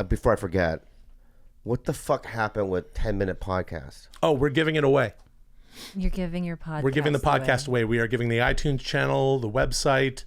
before I forget, what the fuck happened with 10-minute podcast? Oh, we're giving it away. You're giving your podcast. We're giving the podcast away. We are giving the iTunes channel, the website,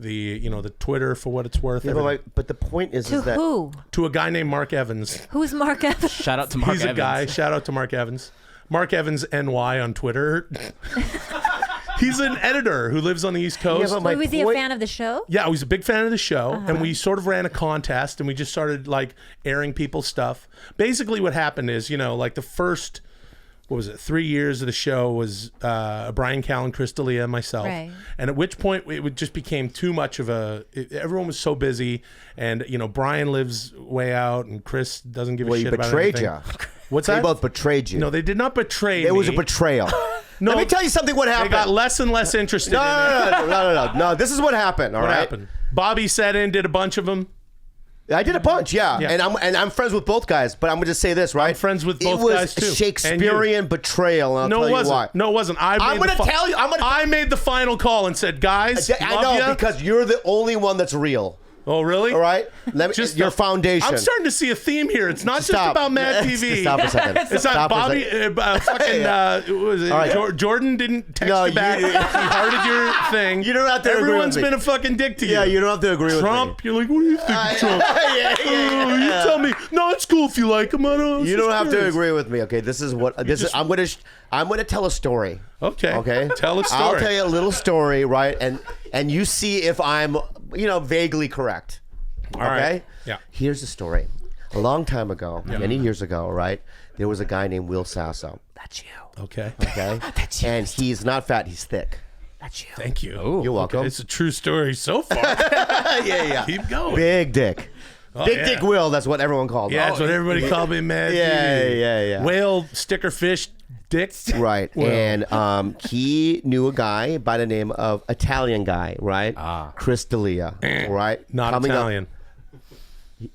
the Twitter for what it's worth. Yeah, but the point is To that who? To a guy named Mark Evans. Who's Mark Evans? Shout out to Mark Evans. He's a guy. Shout out to Mark Evans. Mark Evans NY on Twitter. He's an editor who lives on the East Coast. Yeah, Was he a fan of the show? Yeah, I was a big fan of the show, and we sort of ran a contest, and we just started like airing people's stuff. Basically, what happened is, like the first, 3 years of the show was Brian Callen, Chris D'Elia, and myself. Right. And at which point it just became too much of everyone was so busy, and Brian lives way out, and Chris doesn't give a shit about anything. He betrayed you. What's They that? both betrayed you. No, they did not betray me. It was a betrayal. No, Let me tell you something. What happened? They got less and less interested in it. No. This is what happened. All What right. happened? Bobby sat in, did a bunch of them. I did a bunch, yeah. Yeah. And I'm friends with both guys. But I'm gonna just say this, right? I'm friends with both guys too. It was Shakespearean betrayal. And I'll tell you why. No, it wasn't. I'm gonna tell you. I made the final call and said, guys, I know ya. because you're the only one that's real. Oh, really? All right. Your foundation. I'm starting to see a theme here. It's not just about Mad TV. Stop a second. It's not Bobby. What was it? Right. Jordan didn't text you back. He hearted your thing. You don't have to agree with Everyone's me. been a fucking dick to you. Yeah, you don't have to agree with Trump. You're like, what do you think of Trump? You tell me. No, it's cool if you like him. You don't have to agree with me. Okay, this is what this is. I'm gonna tell a story. Okay. Okay. Tell a story. I'll tell you a little story, right? And you see if I'm vaguely correct. All right. Okay? Yeah. Here's the story. A long time ago, many years ago, right? There was a guy named Will Sasso. That's you. Okay. Okay. That's you. And he's not fat. He's thick. That's you. Thank you. You're welcome. Okay. It's a true story so far. Yeah. Keep going. Big dick. Big yeah. Dick Will. That's what everyone called him. Yeah, that's what everybody called me, Mad TV. Yeah. Whale, sticker fish, dick. Right. Well. And he knew a guy by the name of Italian guy, right? Chris D'Elia, right? Not Coming Italian.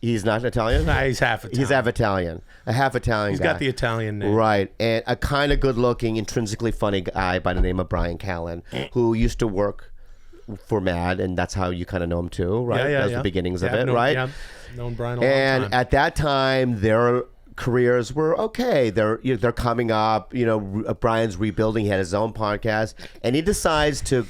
He's not Italian? Nah, he's half Italian. He's half Italian. A half Italian guy. He's got the Italian name. Right. And a kind of good-looking, intrinsically funny guy by the name of Brian Callen, who used to work for Mad, and that's how you kind of know him too, right? Yeah. That's the beginnings of it, known, right? Yeah, known Brian a long And time. at that time, their careers were okay. They're coming up. Brian's rebuilding. He had his own podcast, and he decides to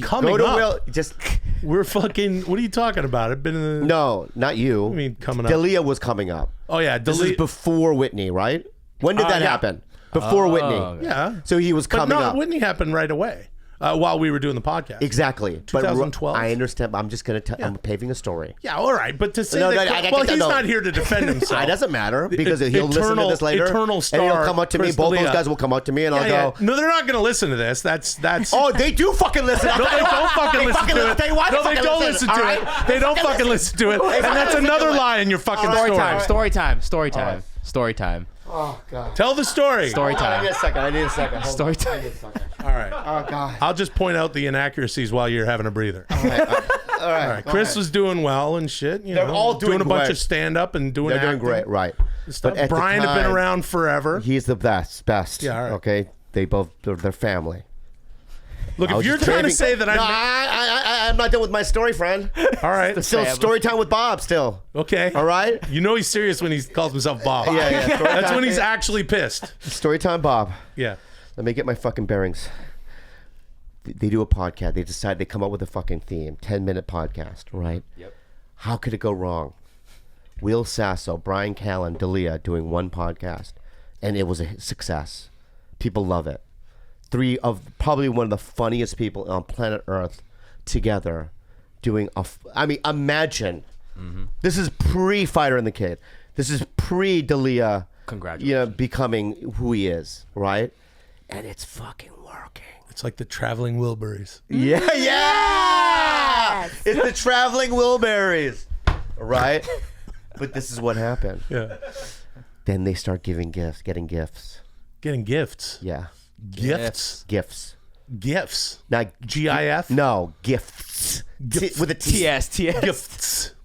Coming go to up? Will. Just We're fucking. What are you talking about? I've been in the. no, not you. I mean, coming up. D'Elia was coming up. Oh yeah, This is before Whitney, right? When did that yeah. happen? Before Whitney. Yeah. So he was But coming no, up. Whitney happened right away while we were doing the podcast. Exactly. 2012. But I understand. I'm just going to tell. I'm paving a story. Yeah, all right, but to say No, that, I he's no. not here to defend himself. It doesn't matter because he'll listen to this later. Eternal star. And he'll come up to me. Chris Both D'Elia. those guys will come up to me, and I'll go. No, they're not going to listen to this. That's. Oh, they do fucking listen. No, they don't fucking listen to it. Tell you why No, they they don't listen to it. They don't fucking listen to it. And that's another lie in your fucking Story story. time. Oh God. Tell the story. Story time. I need a second. Hold Story on. time. I need a second. All right. Oh God. I'll just point out the inaccuracies while you're having a breather. All right. Chris was doing well and shit. They're all doing a bunch great. of stand up and doing They're doing acting great, right? stuff. But at the Brian had been time, around forever. He's the best. Yeah, all right. Okay. They both. They're family. Look, I if was you're just trying to paving- say that No, I'm not done with my story, friend. all right, Still story time with Bob. Still. okay, All right. You know he's serious when he calls himself Bob. Yeah. Story That's time. when he's actually pissed. Story time, Bob. Yeah. Let me get my fucking bearings. They do a podcast. They decide they come up with a fucking theme. 10-minute podcast, right? Yep. How could it go wrong? Will Sasso, Brian Callen, D'Elia doing one podcast, and it was a success. People love it. Three of probably one of the funniest people on planet Earth together doing imagine. This is pre-Fighter and the Kid. This is pre-D'Elia. Congratulations. Becoming who he is, right? And it's fucking working. It's like the traveling Wilburys. Yeah. It's the traveling Wilburys, right? But this is what happened. Yeah. Then they start getting gifts. Getting gifts. Yeah, Gifts. gifts. Not GIF. No, gifts. With a T. TS. Gifts.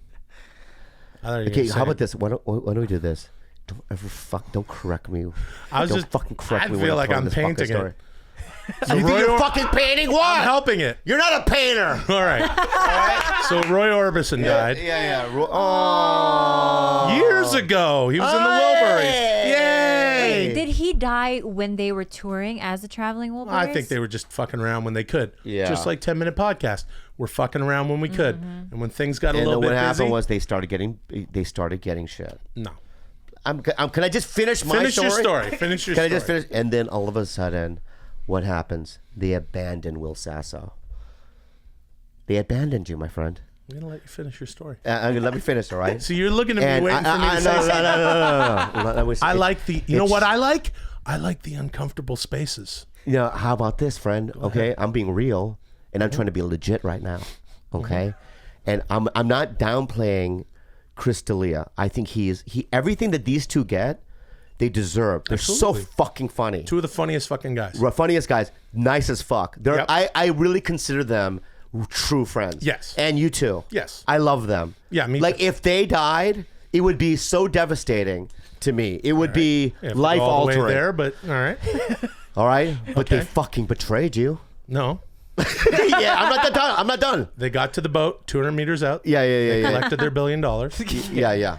Okay, how about this? Why don't we do this? Don't correct me. I was Don't just fucking correct I me. when feel I'm like telling I'm this fucking painting story. it. You think Roy you're Or- fucking painting what? I'm helping it. You're not a painter. All right. So Roy Orbison died Yeah. Oh. years ago. He was in the Wilburys. Hey. Yay! Did he die when they were touring as the Traveling Wilburys? I think they were just fucking around when they could. Yeah. Just like 10-minute podcast. We're fucking around when we could. And when things got a And little then bit what busy. happened was they started getting shit. No. Can I just finish my Finish story? your story. Finish your Can story. I just finish? And then all of a sudden, what happens? They abandon Will Sasso. They abandoned you, my friend. I'm going to let you finish your story. Let me finish, all right? So you're looking at me And waiting for me to say something. no. I like the, you know what I like? I like the uncomfortable spaces. You know, how about this, friend? Okay, I'm being real, and I'm trying to be legit right now. Okay, and I'm not downplaying Chris D'Elia. I think he everything that these two get, they deserve. They're Absolutely. so fucking funny. Two of the funniest fucking guys. Funniest guys, nice as fuck. They're Yep. I really consider them true friends. Yes. And you too. Yes. I love them. Yeah, me Like too. if they died, it would be so devastating to me. It would be Yeah, if we life go all the way altering. there, but all right. All right? But they Okay. fucking betrayed you. No. Yeah, I'm not done. They got to the boat 200 meters out. Yeah. Collected their $1 billion. Well, Yeah.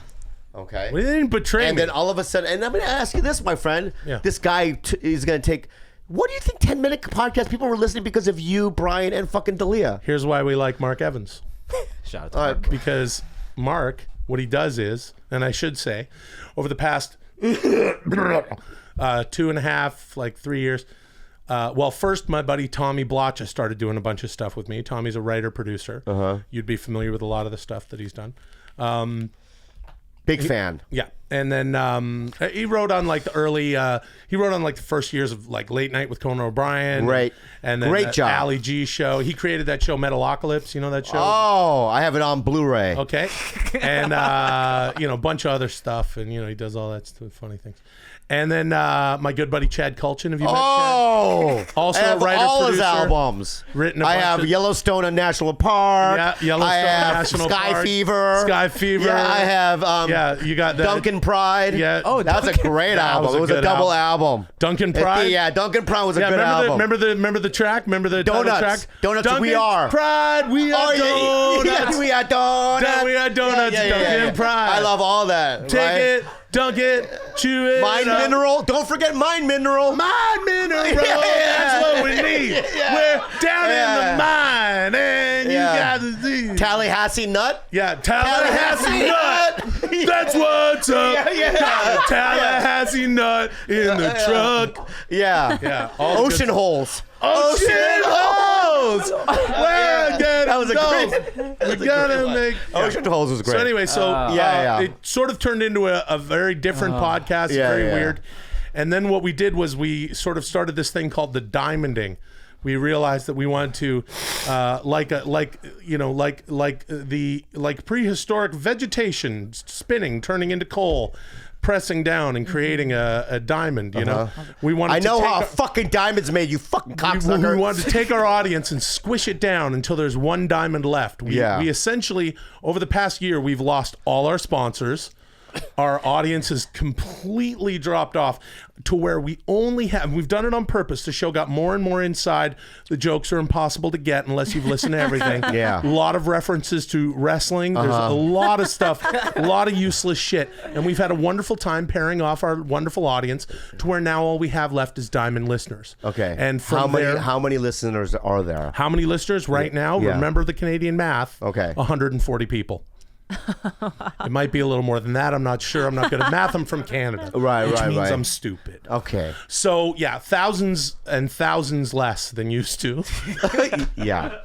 Okay. they didn't betray And me. then all of a sudden, and I'm going to ask you this, my friend. Yeah. This guy is going to take. What do you think 10-minute podcast people were listening because of you, Brian, and fucking D'Elia? Here's why we like Mark Evans. Shout out to All Mark. right. Because Mark, what he does is, and I should say, over the past 2.5, like 3 years. Well, first, my buddy Tommy Blotcha started doing a bunch of stuff with me. Tommy's a writer, producer. You'd be familiar with a lot of the stuff that he's done. Big fan. Yeah, and then he wrote on like the early. He wrote on like the first years of like Late Night with Conan O'Brien. Right. And then Great the job. Ali G show. He created that show Metalocalypse. You know that show? Oh, I have it on Blu-ray. Okay. And you know, a bunch of other stuff, and you know, he does all that funny things. And then my good buddy Chad Kulchin. Have you met Chad? Oh, Also I have a writer, all his producer, albums. written a I bunch have of- Yellowstone and National Park. Yeah, Yellowstone I have National Sky Park. Fever. Sky Fever. Yeah, I have. Yeah, you got that. Duncan Pride. Yeah. Oh, that was a great That album. was a It was a good double album. Duncan Pride. Yeah, Duncan Pride was a Yeah, good album. remember the track? Remember the title Donuts. track? Donuts, Duncan we are. Pride, we are donuts. Yeah, we are donuts. We are donuts, Duncan Pride. I love all that. Take right? it, dunk it, chew it. Mind up. Mineral. Don't forget Mind Mineral. Mind mineral. Yeah. That's what we need. Yeah. We're down in Yeah. the mine, and Yeah. you got the Z. Tallahassee Nut. Yeah, Tallahassee nut. That's what's up. Yeah. Tallahassee nut in the truck. Yeah. Yeah. all the Ocean good- Holes. Ocean holes. Where That was a go? great. We gotta make. Ocean Holes was great. So anyway, yeah. it sort of turned into a very different podcast. Yeah, very yeah. weird. And then what we did was we sort of started this thing called the diamonding. We realized that we wanted to, like prehistoric vegetation spinning, turning into coal, pressing down and creating a diamond. You know, we wanted. I know to take how a- a fucking diamond's made, you fucking we cocksucker. wanted to take our audience and squish it down until there's one diamond left. We essentially, over the past year, we've lost all our sponsors. Our audience has completely dropped off to where we only have, we've done it on purpose. The show got more and more inside. The jokes are impossible to get unless you've listened to everything. Yeah. A lot of references to wrestling. There's a lot of stuff, a lot of useless shit. And we've had a wonderful time pairing off our wonderful audience to where now all we have left is diamond listeners. Okay. And from how many listeners are there? how many listeners right now? Yeah. Remember the Canadian math. Okay. 140 people. It might be a little more than that. I'm not sure. I'm not good at math. I'm from Canada. Right, which right, means right. I'm stupid. Okay. So yeah, thousands and thousands less than used to. Yeah.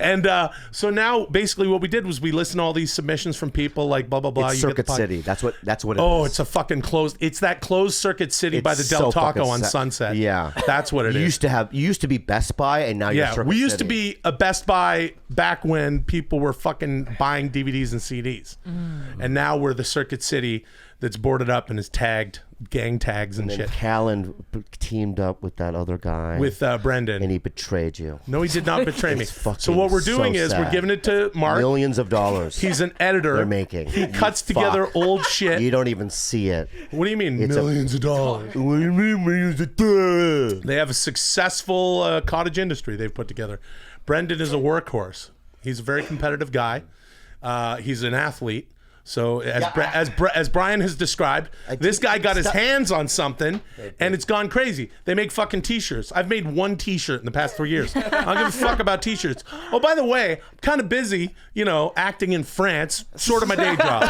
And so now basically what we did was we listened to all these submissions from people like blah blah blah. It's You get the Circuit pod- City. That's what it is. Oh, it's a fucking closed. It's that closed Circuit City by the It's Del so Taco fucking on sad. Sunset. Yeah. That's what it You is. used to be Best Buy, and now you're Yeah, Circuit we used City. to be a Best Buy back when people were fucking buying DVDs and CDs. And now we're the Circuit City that's boarded up and is tagged, gang tags and And shit. Callan teamed up with that other guy. With Brendan. and he betrayed you. No, he did not betray me. It's fucking So what we're doing so is we're sad. giving it to Mark. Millions of dollars. He's an editor. They're making. He You cuts together fuck. old shit. You don't even see it. What do you mean It's a- millions of dollars? What do you mean millions of dollars? They have a successful cottage industry they've put together. Brendan is a workhorse. He's a very competitive guy. He's an athlete. So as Brian has described, this guy got his hands on something and it's gone crazy. They make fucking t-shirts. I've made one t-shirt in the past 3 years. I don't give a fuck about t-shirts. Oh, by the way, I'm kind of busy, acting in France, sort of my day job.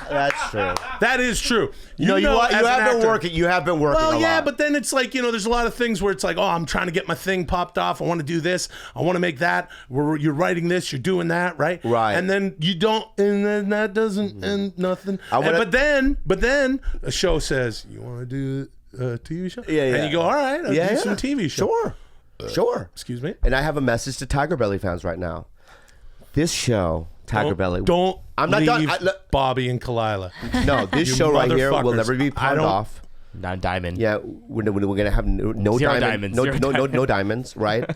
That's true. That is true. You as have an been actor- working. You have been working. Well, a yeah, lot. but then it's like, there's a lot of things where it's like, oh, I'm trying to get my thing popped off. I want to do this. I want to make that. You're writing this. You're doing that, right? Right. And then you don't, and then that doesn't end nothing. wanna- But then a show says, you want to do a TV show? Yeah, yeah. And you go, all right, I'll Yeah, do yeah. some TV show. Sure. Excuse me? And I have a message to Tiger Belly fans right now. This show, Tiger Belly. Don't I'm not done. leave Bobby and Kalila. No, this You show right here will motherfuckers. never be I pawned don't- off. Not diamond. Yeah, we're gonna have no Zero diamond, diamonds. no diamonds, right?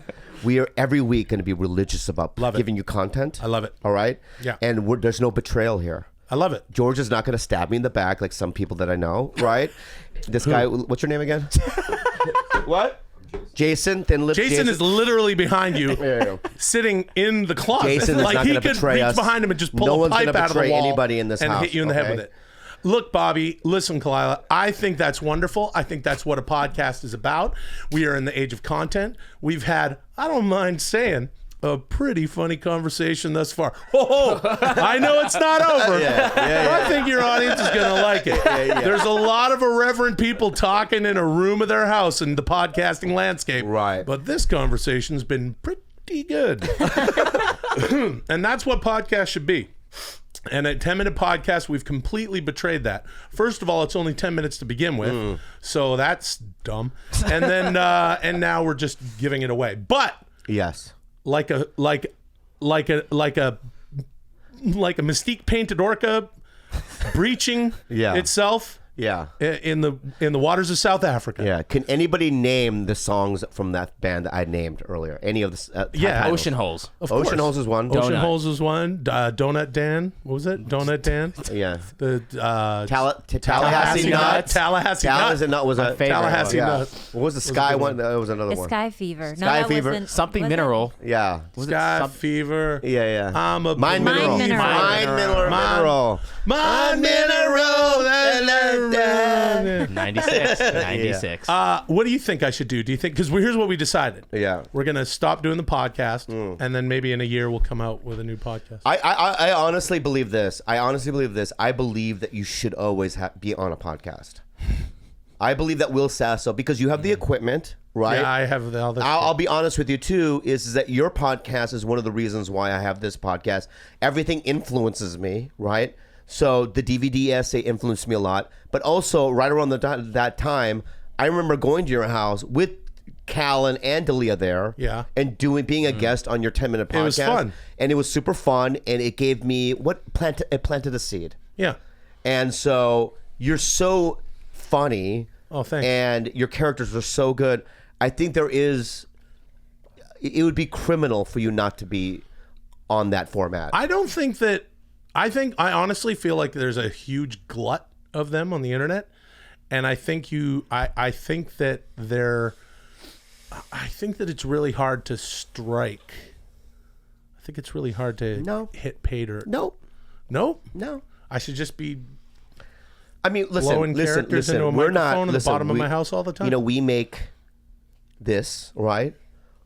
We are every week gonna be religious about Love it. giving you content. I love it. All right. Yeah. And there's no betrayal here. I love it. George is not gonna stab me in the back like some people that I know, right? This guy, what's your name again? What? Jason, thin lips. Jason is literally behind you, There you go. sitting in the closet. Jason is like not he gonna could betray reach us. behind him and just No pull a one's pipe gonna out of the betray wall anybody in this and house, hit you in the head okay? with it. Look, Bobby, listen, Kalila, I think that's wonderful. I think that's what a podcast is about. We are in the age of content. We've had, I don't mind saying, a pretty funny conversation thus far. Oh, I know it's not over. But I think your audience is going to like it. There's a lot of irreverent people talking in a room of their house in the podcasting landscape. Right. But this conversation's been pretty good. And that's what podcasts should be. And at 10-minute podcast, we've completely betrayed that. First of all, it's only 10 minutes to begin with, so that's dumb. And then and now we're just giving it away. But Yes. like a mystique painted orca breaching Yeah. itself Yeah. in the waters of South Africa. Yeah. Can anybody name the songs from that band that I named earlier? Any of the Yeah. titles? Ocean holes. Of Ocean course. Holes is one. Ocean Donut. Holes is one. Donut Dan. What was it? Donut Dan. Yeah. The Tallahassee Nut. Tallahassee Tallahassee Nut. Nut was a favorite Tallahassee yeah. Nut. What was the Sky one? That was another It's one. Sky Fever. No, Sky that Fever. wasn't- Something was it? mineral. Yeah. Was it Sky some- Fever. Yeah. I'm a Mind Mineral. Mineral. Mind Mineral. Mineral. Mind Mineral. 96. What do you think I should do? Do you think, because here's what we decided. Yeah. We're going to stop doing the podcast, and then maybe in a year we'll come out with a new podcast. I honestly believe this. I believe that you should always be on a podcast. I believe that Will Sasso, because you have the equipment, right? Yeah, I have all this. I'll be honest with you too, is that your podcast is one of the reasons why I have this podcast. Everything influences me, right? So the DVD essay influenced me a lot, but also right around that time, I remember going to your house with Callan and Dalia there, Yeah. and being a guest on your 10-minute podcast. It was fun. And it was super fun, and it gave me it planted a seed. Yeah. And so you're so funny. Oh, thanks. And your characters are so good. I think it would be criminal for you not to be on that format. I don't think that. I honestly feel like there's a huge glut of them on the internet, and I think I think that it's really hard to strike. I think it's really hard to hit pay dirt. No. No. I I should just be mean, blowing characters into a we're not microphone at the bottom of my house all the time. You know, we make this, right?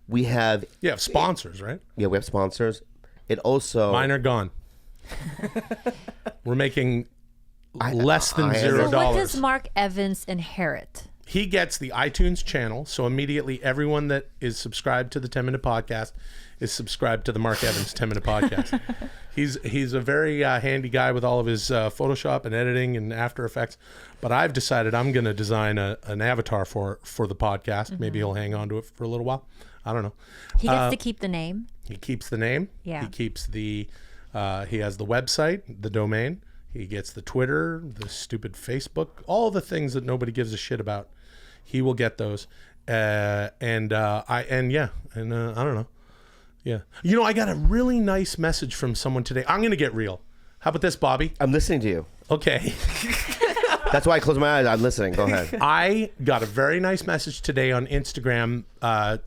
We have Yeah, sponsors, right? we have sponsors. It also Mine are gone. We're making less than I- $0. So what does Mark Evans inherit? He gets the iTunes channel, so immediately everyone that is subscribed to the 10-minute podcast is subscribed to the Mark Evans 10-minute podcast. He's a very handy guy with all of his Photoshop and editing and After Effects, but I've decided I'm going to design an avatar for the podcast. Maybe he'll hang on to it for a little while. I don't know. He gets to keep the name. He keeps the name. Yeah. He keeps the he has the website, the domain. He gets the Twitter, the stupid Facebook, all the things that nobody gives a shit about. He will get those. I don't know. Yeah. You know, I got a really nice message from someone today. I'm going to get real. How about this, Bobby? I'm listening to you. Okay. That's why I close my eyes. I'm listening. Go ahead. I got a very nice message today on Instagram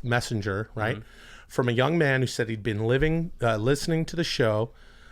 Messenger, right? From a young man who said he'd been listening to the show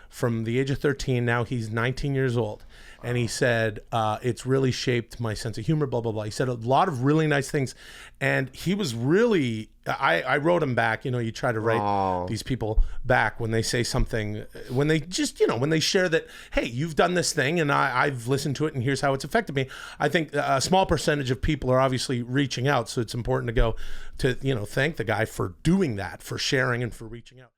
from the age of 13. Now he's 19 years old. And he said, it's really shaped my sense of humor, blah, blah, blah. He said a lot of really nice things. And he was really, I wrote him back. You know, you try to write these people back when they say something, when they just, you know, when they share that, hey, you've done this thing and I've listened to it and here's how it's affected me. I think a small percentage of people are obviously reaching out. So it's important to go to, you know, thank the guy for doing that, for sharing and for reaching out.